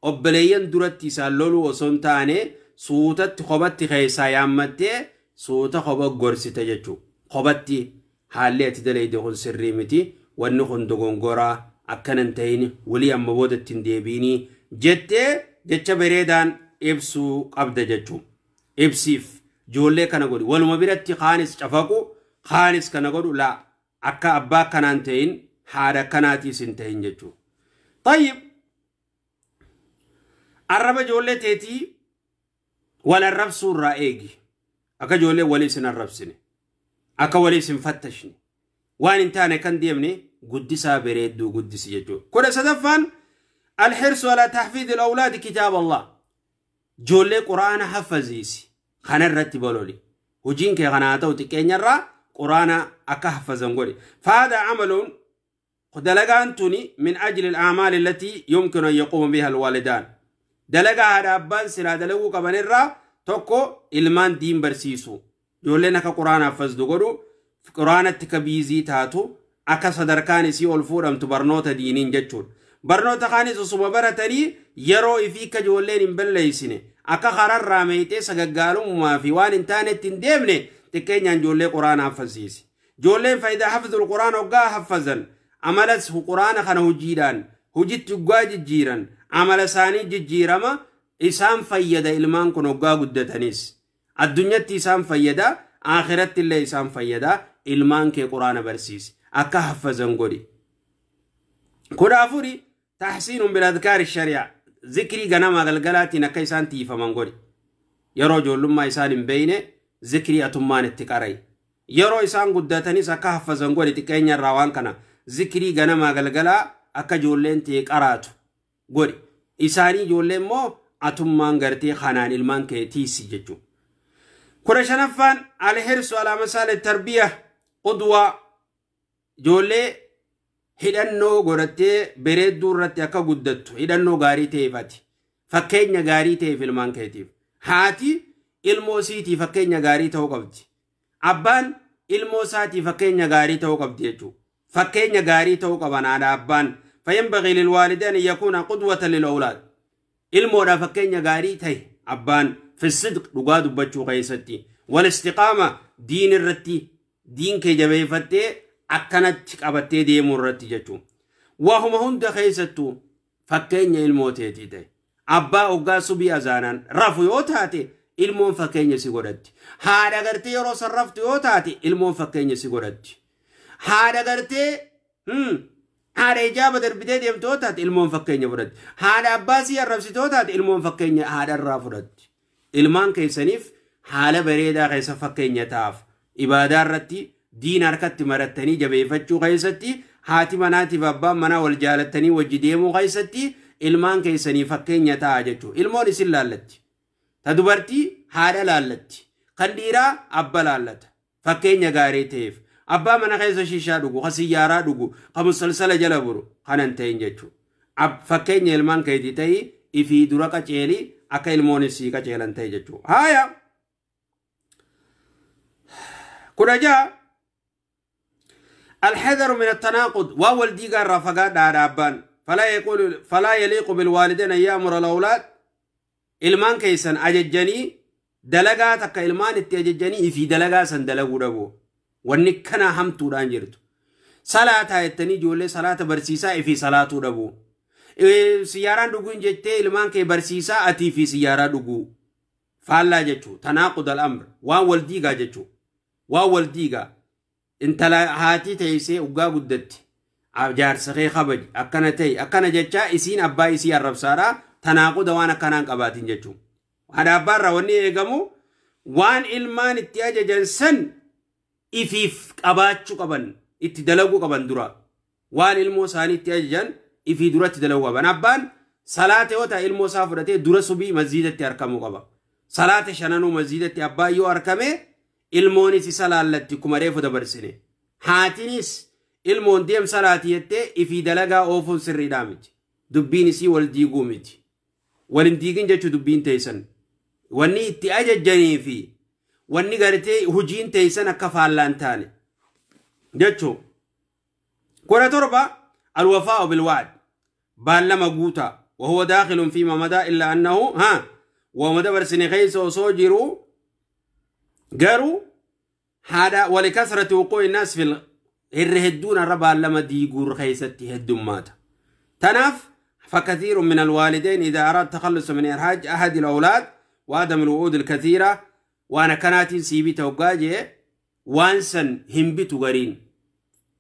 obboleeyyan duratti isaan loluu osoo hin taane suutatti qobatti keessaa yaammattee suuta qoba gorsite jechuu qobatti haalli ati dalayde kun sirrii miti wanni kun dogongoraa akkanan ta'in walii amma boodatti hin deebiinii jettee jecha bareedaan ibsuu qabda jechuu ibsiif ijoollee kana godhi waluma biratti kaanis cafaqu kaanis kana godhu laa akka abbaa kanaan ta'in haadha kanaatiis hin ta'in jechuu tayyib arraba ijoollee teetii wal arrabsuu irraa eegi akka ijoollee waliis hin arrabsine akka waliis hin fattashne waan hin taane kan deemne guddisaa bareedduu guddisi jechuu kudha sadaffaan الحرص على تحفيظ الأولاد كتاب الله جولي قرآن حفظيسي خنا الرتب لولي وجين كي غناته وتكين يرى قرآن أكحفظ نقولي فهذا عمل دلقان توني من أجل الأعمال التي يمكن أن يقوم بها الوالدان دلقا هذا أبان سلا دلقو كبان الرا توكو إلمان دين برسيسو جولي نكا قرآن حفظ دقولو قرآن التكبيزي تاتو أكا صدركاني سي ألفورم تبرنوت دينين جتشون برنوت خاني سوسوما برتني يرو إفيك جولين بلليسيني أكا خرر راميتي سقاقالو ما في وان انتانت تنديمني تكين يان جولي قرآن حفظيسي جولين فإذا حفظ القرآن وقا حفظا عملت قرآن خانه جيران هجت تقاج جيران عمل ثاني جيرما إسام فيدا إلمان كن وقا قدتنيس الدنيا تيسام فيدا آخرت اللي إسام فيدا إلمان كي قرآن برسيس أكا حفظا قولي كرافوري تحسين بالأذكار الشريعة ذكري غنما غلغلاتي نكيسان تيفا منغوري يرو جولما إسان بينه ذكري أتمان التقاري يرو إسان قدتني سكاف فزنغوري تكين الروان كنا ذكري غنما غلغلا أكا جولين تيقاراتو غوري إساني جولين مو أتمان غرتي خانان المان كي تيسي ججو كرشنفان على حرص على مسائل التربية قدوة جولي hidhannoo godhattee bareedduu irratti akka guddattu hidhannoo gaarii ta'eefati fakkeenya gaarii ta'eef ilmaan keetiif haati ilmoo isiitii fakkeenya gaarii ta'uu qabdi abbaan ilmoo isaatii fakkeenya gaarii ta'uu qabdi jechuudha fakkeenya gaarii ta'uu qaban haadha abbaan fayyambaqii lilwaalideen yakuuna qudwatan lilawlaad ilmoodhaa fakkeenya gaarii ta'e abbaan fisidq dhugaa dubbachuu keessatti wal istiqaama diin irratti diin kee jabeeffattee akkanatti qabattee deemuu irratti jechuun waahuma hunda keessattuu fakkeenya ilmooteetii ta'e abbaa oggaa subii azaanan rafu yoo taate ilmoon fakkeenya si godhatti haadha gartee yeroo sarraftu yoo taate ilmoon fakkeenya si godhatti haadha gartee haadha ijaaba darbitee deemtu yoo taate ilmoon fakkeenya fudhatti haadha abbaa si arrabsitu yoo taate ilmoon fakkeenya haadha irraa fudhatti ilmaan keessaniif haala bareedaa keessa fakkeenya ta'aaf ibaadaa irratti دين أركت مرتني جبيفتشو غيستي هاتي مناتي بابا منا والجالتني وجديمو غيستي إلمان كيسني فكين يتاجتو إلمون سلالتي تدبرتي هذا لالتي قنديرا أبا لالت فكين يغاري تيف أبا منا غيس شيشا دوغو خسيارا دوغو خمسلسل جلبرو خننتين جتشو أب فكين إلمان كيدي تي إفي درقا چيلي أكا إلمون سيكا چيلنتي جتشو هايا كرجا الحذر من التناقض وأول ديقار رفقات دارابان فلا يليق بالوالدين أن يأمر الأولاد إلمان كيسان أججني دلقاتك إلمان التأججني في دلقاسا دلقو ربو ونكنا همتو رانجرتو صلاة يتني جولي صلاة برسيسا في صلاة ربو سياران دقون جتة إلمان كي برسيسا أتي في سيارة دقو فالله جتو تناقض الأمر وأول ديقا جتو وأول ديقا انت لا هاتي تيسي وقا قدت عبجار سخي خبج أكنا تي أكنا جتشا إسين أبا إسي الرب سارا تناقو دوانا كنان قباتين جتشو هذا أبار رواني إيقامو وان إلمان اتياجا جنسن إفيف أباتشو قبن اتدلقو قبن درا وان إلمو ساني اتياجا جن إفي درا اتدلقو قبن أبان صلاة وتا إلمو سافرته درا سبي مسجدة أركمو قبن صلاة شنانو مسجدة أبا يو أركمه إلموني سي صلاة التي كمريفو دبرسنه هاتينيس إلمون ديم صلاة يتي إفي دلقا أوفون سري دامج دبيني سي والديقو ميتي والديقين جاتشو دبين تيسن واني اتياجا جاني في واني غارتي هجين تيسن أكفالان تاني جاتشو كورة تربة الوفاء بالوعد بالما قوتا وهو داخل فيما مدى إلا أنه ومدى برسني خيس وصوجروا قالوا هذا ولكثرة وقوع الناس في الرهدون الربا لما ديقور خيستي هدومات تناف فكثير من الوالدين إذا أراد تخلص من إرهاج أحد الأولاد وعدم الوعود الكثيرة وأنا كانت سيبي توقاجي وانسن همبتو غرين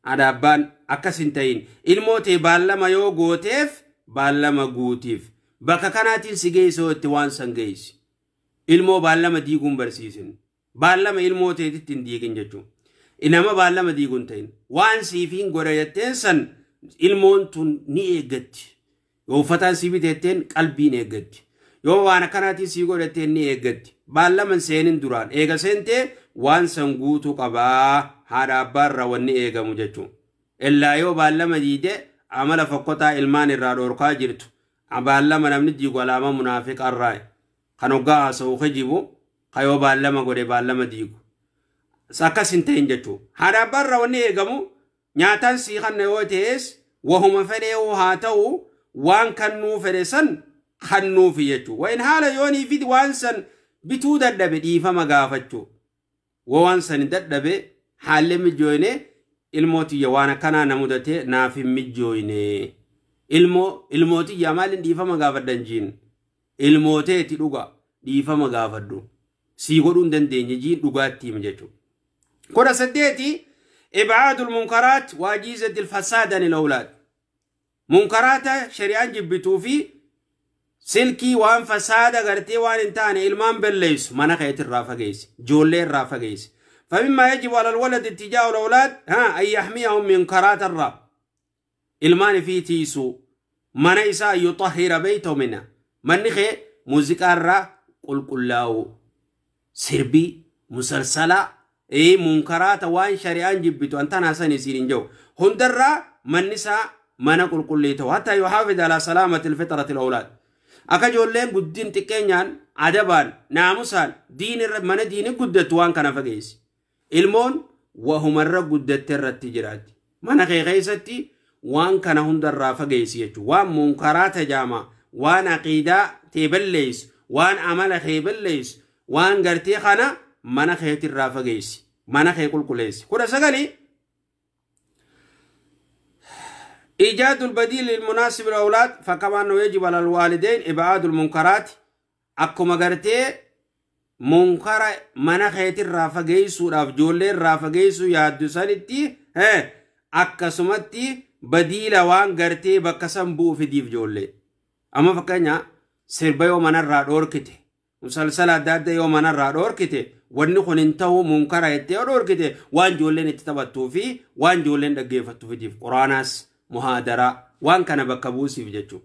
هذا بان أكسنتين الموتي بالما يو غوتيف بالما غوتيف بكا كانت سيجيسو توانسن جيس المو بالما ديقون برسيسن بالما الموتي تتنديقين جتو إنما بالما ديقون تين وان سيفين غريتين سن المون تون نيجت يو فتان سيبي تتين قلبي نيجت يو وانا كانت سيغو تتين نيجت بالما سينين دوران إيغا سنتي وان سنغوتو قبا هذا بار وني إيغا مجتو إلا يو بالما ديدي عمل فقطا إلمان الرادوركا جرتو بالما نمني ديقو علامة منافق الرأي خنوغا سوخي جيبو خيو بالما غوري بالما ديقو ساكا سنتين جتو هذا بار وني إيغا مو نياتان سيخان نيوتيس وهم فريو هاتو وان كنو فريسن خنو فيتو وإن حالا يوني فيد وانسن بتو دردبه ديفا مغافتو ووانسن دردبه حال مجوينه الموتي يوانا كنا نمودته نافي مجوينه الموتي يامال ديفا مغافتن جين الموتي تلوغا ديفا مغافتو سيغورون دندين جين لغاتي مجتو كورا سديتي إبعاد المنكرات واجيزة الفساد عن الأولاد منكرات شريعة جبتو في سلكي وان فساد غرتي وان انتاني إلمان بالليس مناخيت الرافقيس جولي الرافقيس فمما يجب على الولد اتجاه الأولاد أن يحميهم من منكرات الراب إلمان في تيسو منايسا يطهر بيته منه منخي موسيقى الرا قل كلاو سربي مسلسلة منكرات وان شريعة جبتو انتانا سنسيرين جو هندرا منسا منا قل كليته حتى يحافظ على سلامة الفطرة الأولاد أكجولين قدين تكينيان عدبان ناموسان دين من دين قدت وان كان فقيس المون وهم الرا قدت التجارات من غيغيستي وان كان هندر فقيس يجو وان منكرات جاما وان عقيدة تبليس وان عمل خيبليس وان غرتي خانا من خيت الرافقيس من خي كل كليس كده سقالي إيجاد البديل المناسب للأولاد فكما أنه يجب على الوالدين إبعاد المنكرات أكو مغرتي منكر منخيت الرافقيسو رافجولي الرافقيسو يادو سالتي أكا سمتي بديل وان غرتي بكسم بو في ديف جولي أما فكانيا سربا يو من الرادور كتي مسلسلات داد يو من الرادور كتي ونخون انتهو منكر يتي ودور كتي وان جولي نتتبتو في وان جولي نتقيفتو في ديف قراناس محاضرة وان كان بكبوسي في جتشو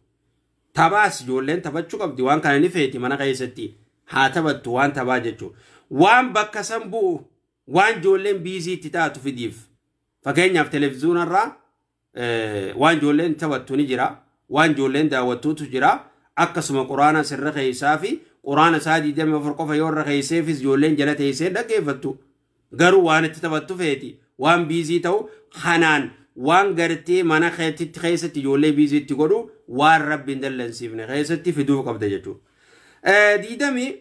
تباس جولين تبتشو قبدي وان كان نفيتي منا غيستي هاتبتو وان تبا جتشو وان بكسنبو وان جولين بيزي تتاتو في ديف فكين يف تلفزيون الرا وان جولين تبتو نجرا وان جولين داوتو تجرا أكسم قرآن سر خيسافي قرآن سادي دم فرقو فيور خيسافي جولين جلت هيسي دقيفتو غرو وان تتبتو فيتي وان بيزي تو خنان وان غرتي منا خيتي خيستي جولي بيزي تقولو وان رب دلن سيفني خيستي في دوق قبضه جتو ديدمي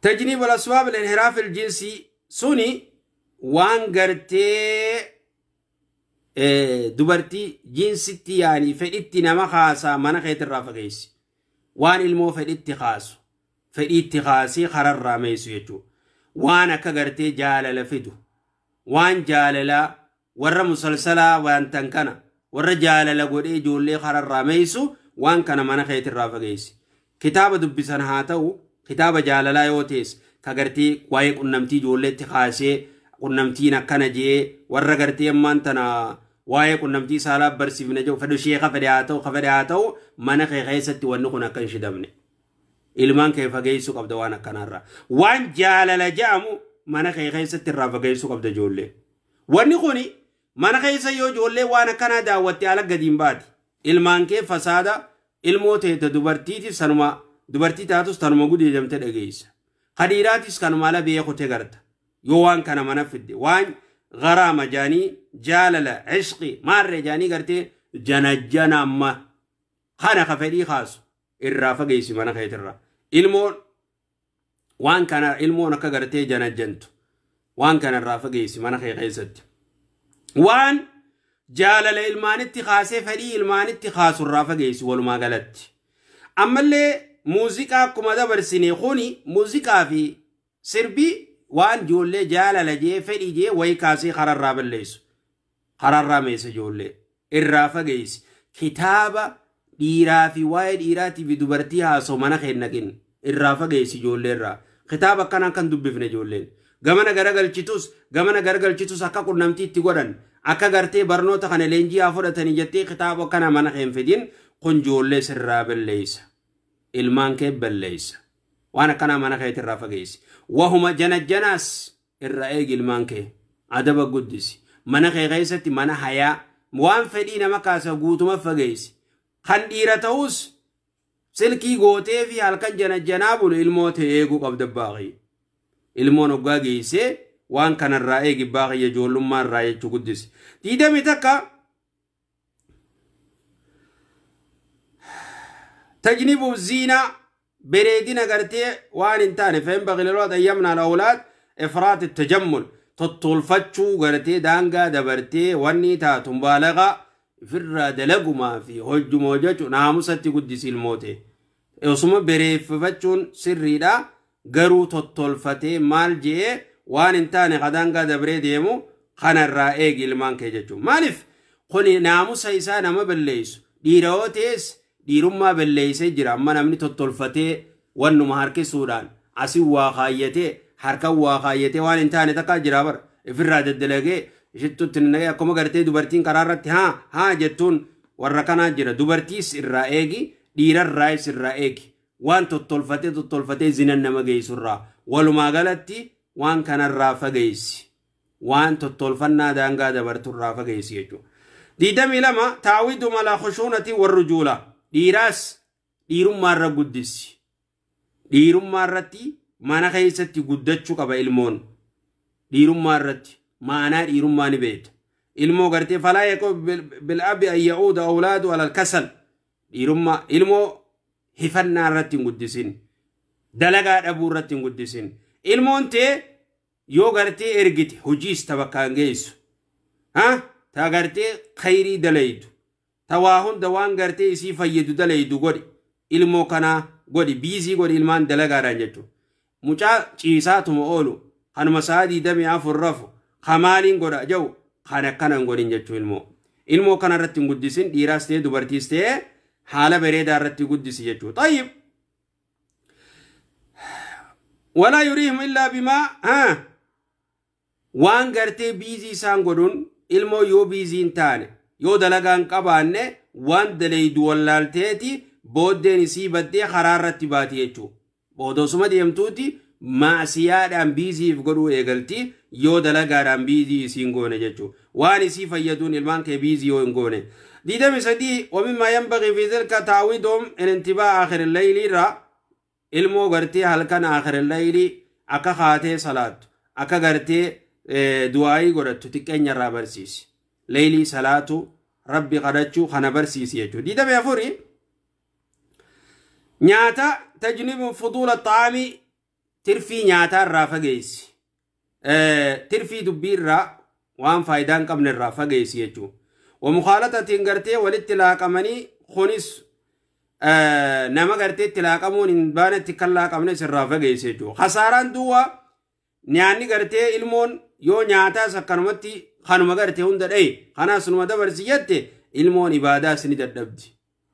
تجنيب الاسباب الانحراف الجنسي سوني وان غرتي دبرتي جنسيتي يعني فديتي نما خاصه منا خيت الرافقيس وان المو فديتي خاص فديتي خاصي خرر راميسو يجو وانا كغرتي جالل فدو وان جاللا ورا مسلسلا وان تنكنا ورا جاللا غودي جولي خرر راميسو وان كان منا خيت الرافقيس كتاب دبسن هاتو kitaaba jaalalaa yoo ta'es ka gartee waa'ee qunnamtii ijoolleetti kaasee qunnamtiin akkana jee warra gartee ammaan tana waa'ee qunnamtii saalaa barsiifne jedhu fedhu sheeka fedhe haa ta'u mana kee keessatti wanni kun akka hin shidamne ilmaan kee fageessuu qabda waan akkanaarraa waan jaalala jedhamu mana kee keessatti irraa fageessuu qabda ijoollee wanni kuni mana keessa yoo ijoollee waan akkanaa daawwattee ala gadiin baati ilmaan kee fasaada ilmoo teete dubartiitis sanuma dubartii taatus tanuma gudeedamte dhageessa khadiiraatis kanuma ala beekute garta yoo waan kana mana fidde waan غرامة جاني جاللة عشقي مارة جاني قرتي جنجنا أما خانا خفدي خاص الرافة جيسي مانا خيط الرا إلمون وان كان إلمون كقرتي جنجنتو وان كان الرافة جيسي مانا خيط غيست وان جاللة إلمان اتخاصي فدي إلمان اتخاص الرافة جيسي ولما قالت أما اللي موسيقى كما دبر سني خوني موسيقى في سربي وان جولي جالة جي فدي جي ويكاسي خرر راب الليس خرر راميس جولي الرافة جيس كتابة ديرا في وايد ديراتي في دبرتيها سومانا خير نكين الرافة جيس جولي الرا كتابة كان دب في جولي غمانا غرغل چيتوس أكا قرنمتي تيغورن أكا غرتي برنوتا خاني لنجي آفورة تنجتي كتابة كان مانا خير فدين قن جولي سراب الليس ilmaan kee balleessa waan kana mana kee irraa fageessi wahuma janajjanaas irra eegi ilmaan kee adaba guddisi mana kee keessatti mana hayaa waan fedhii nama kaasa guutuma fageessi kan dhiira ta'us silkii gootee fi halkan janajjanaa bulu ilmoota eeguu qabda baaqii ilmoon oggaa geessee waan kanarraa eegi baaqii ijoollummaa irraa jechuu guddisi diidami takka تجنب الزينة بريدنا قرتي وان انتاني فينبغي للوضع يمنع الأولاد إفراط التجمل تطولفتشو قرتي دانقا دبرتي واني تاتم بالغا فرا دلقو ما في هج موجج ناموستي قدسي الموتي يوصم بريف فتشون سري دا قرو تطولفتي مال جي وان انتاني قدانقا دبري ديمو خانا الرائق ilmaan kee jechuun maaliif kuni naamusa isaa nama balleessu dhiirootis dhiirummaa balleessee jira amma namni tottolfatee wannuma harkisuudhaan asii waa kaayyatee harka waa kaayyatee waan hin taane takka jira bar ifirraa daddalagee ishittutti nagee akkuma gartee dubartiin karaa irratti haa jettuun warra kanaa jira dubartiis irraa eegi dhiirarraayis irraa eegi waan tottolfatee zinan nama geessurraa walumaa galatti waan kanarraa fageessi وان تطولفنا دانغا دبرتو رافا جيسيجو دي دمي لما تعويد ملا خشونة والرجولة ديراس ديرم مرة قدس ديرم مرتي ما نخيستي قدتشو كبا إلمون ديرم مرتي ما أنا ديرم ما نبيت إلمو قرتي فلا يكون بالأب أن يعود أولاده على الكسل ديرم ما إلمو هفنا رتي قدسين دلقات أبو رتي قدسين إلمون تي yoo gartee ergite hojiis tabakkaan geessu ta gartee khayrii dalaydu ta waa hunda waan gartee isii fayyadu dalaydu godhi ilmoo kanaa godhi biizii godhi ilmaan dalagaadhaan jechuudha mucaa ciisaatuma oolu kanuma saadii damee afur rafu kamaaliin godha jedhu kan akkanan godhin jechuu ilmoo kana irratti hin guddisin dhiiraas ta'e dubartiis ta'e haala bareedaa irratti guddisi jechuu tayyib ولا يريهم إلا بما وان غرتي بيزي سان غدون ilmo yo bizin tane yo dalagan qabanne wan dalay duwallalteeti boddeen isii badde xaraarratti baati jechu bodosuma deemtuuti maasiyaadhaan biziif godhu eegalti yo dalagaadhaan bizi isiin goone jechu waan isii fayyadun ilmaan kee bizi yo ngoone didami sadi ومما ينبغي في ذلك تعويضهم الانتباه آخر الليل را ilmo gartee halkan آخر الليل akka khaatee salaatu akka gartee du'aayi godhattu xiqqeenya irraa barsiisi leylii salaatu rabbi kadhachuu kana barsiisi jechuudha diidame afuri nyaata tajnibu fuduula xaami tirfii nyaataa irraa fageessi tirfii dubbii irraa waan faayidaan qabne irraa fageessi jechuudha ومخالطة غرتي والاتلاقمني خونس نما غرتي اتلاقمون ان بانت كلا قمن سرا فغيسجو خساران دوا نياني غرتي علمون يو نياتا سكنمتي خانما غرتي هند داي خنا سنما دبرسيته علمون عباده سني ددبدي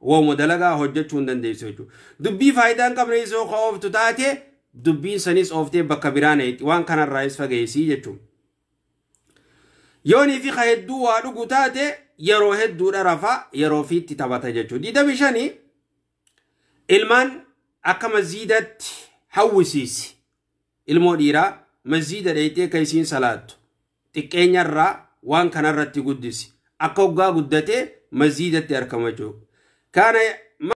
ومدلقا هجتشون دنديسوجو دبي فايدان قبل يسو خوف تتاتي دبين سنيس اوفتي بكبيرانيت وان كان الرئيس فقيسي جتشو يوني في خيدو وادو قتاتي يرو هدو رفا يرو في تتابتا جتشو دي دبشاني ilman akka maziidatti hawwisiisi ilmoo dhiiraa maziida dheeytee kaysiin salaattu xiqqeenyarraa waan kanarratti guddisi akka hoggaa guddatee maziidatti argama jechuudha. Kana